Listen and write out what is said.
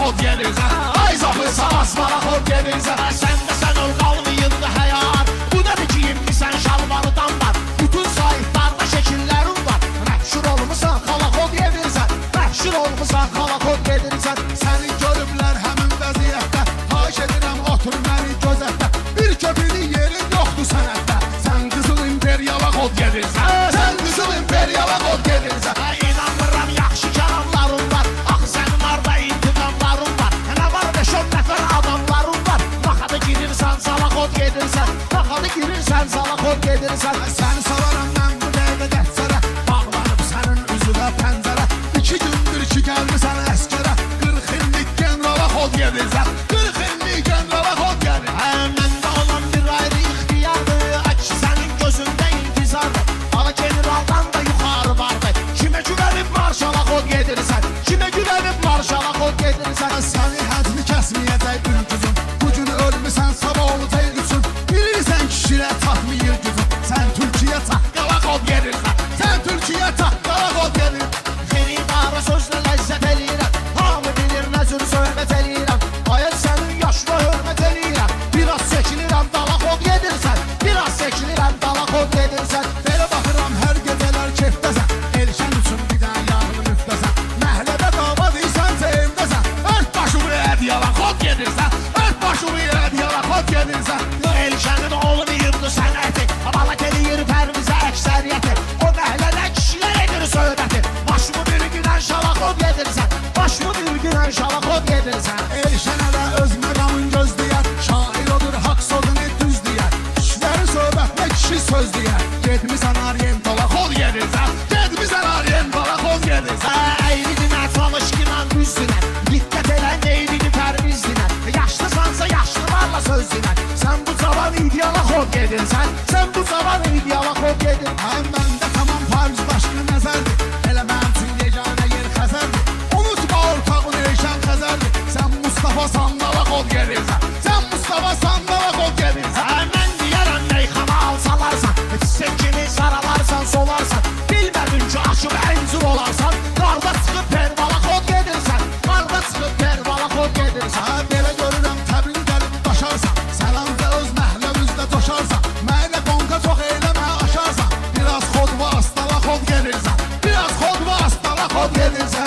xod gelirsən. Ay zafırsa asmana xod gelirsən. Sən də sən ol qalmayındı həyat. Bu nədir giyinmişsən şalvarıdan var. Bütün saytlarda şəkillərin var. Məşhur olmuşsan xala xod gelirsən. Məşhur olmuşsan xala xod gelirsən. Səni görüblər həmin vəziyyətdə. Xahiş edirəm otur məni gözətdə. Bir köpüklü yerin yoxdur sənətdə. Sən qızıl imperiala xod gelirsən. Sən qızıl imperiala xod gelirsən. İnanmıram yaxşı kəlamların var. Axı sənin arda intiqamların var. Nə var 5-10 nəfər adamların var. Baxadı girirsən sala xod gedirsən. Baxadı girirsən sala xod gedirsən. Səni salaram mən bu dəqiqə dəstərə. Bağlanıb sənin üzünə pəncərə. 2 gündür ki gəlmisən əskərə. 40 illik generala xod gedirsən. 40 illik generala xod gedirsən. Məndə olan bir ayrı ixtiyardır. Aç sənin gözündə intizardır. Ala generaldan da yuxarı vardı. Kimə güvənib marşala xod gedirsən. Kimə güvənib marşala xod gedirsən. Səni hədmi kəsməyəcək ülküzün. Bu gün ölmüsən sabah olacaq üçün. Bilirsən kişilə tatmayır gücün. Sən Türkiyə taqqala xod gedirsən. Sən Türkiyə taqqala xod gedirsən. Xeridara sözlə ləzzət eləyirəm. Hamı bilir nəzür söhbət eləyirəm. Ayət sənin yaşına hörmət eləyirəm. Biraz çəkilirəm dala xod gedirsən. Biraz çəkilirəm dala xod gedirsən. Belə baxıram hər gecələr kefdəsən. Elşən üçün bir dənə yağlı müftəsən. Məhlədə dava deysən evdəsən. Ört başımı hədiyala xod gedirsən. Ört başımı hədiyala xod gedirsən. Elşənin olmayıbdı sənəti. Balak eləyir pərvizə əksəriyyəti. O məhlədə kişilər edir söhbəti. Başımı bir günən şala xod gedirsən. Başımı bir günən şala xod gedirsən. Elşənə də öz məqamın göz deyər. Şair odur haqq sözünü düz deyər. Kişilərin söhbətinə kişi söz deyər. Getmisən Orientala xod gedirsən. Getmisən Orientala xod gedirsən. Əyridinə çalışqına düzdünə. Diqqət elə neyrini pərvizdinə. Yaşlısansa yaşlılarla söz dinə. Sən bu cavan ideala xod gedirsən. Sən bu cavan ideala xod gedirsən. Həm məndə tamam Paris başqa nəzərdir. Elə mənim üçün yeganə yer Xəzərdir. Unutma ortağın Elşən Xəzərdir. Sən Mustafa Sandala xod gedirsən. Sən Mustafa Sandala xod gedirsən. Mən deyərəm meyxana alsalarsan. Sen kimi saralarsan solarsan. Bilmədin ki aşıb əncir olarsan. Qarda çıxıb pervala xod gedirsən. Qarda çıxıb pervala xod gedirsən. Belə görürəm təbrin gəlib daşarsan. Səlam və öz məhləvüzdə coşarsan. Mənə qonqa çox eyləmə aşarsan. Biraz xod və astala xod gedirsən. Biraz xod və astala xod gedirsən.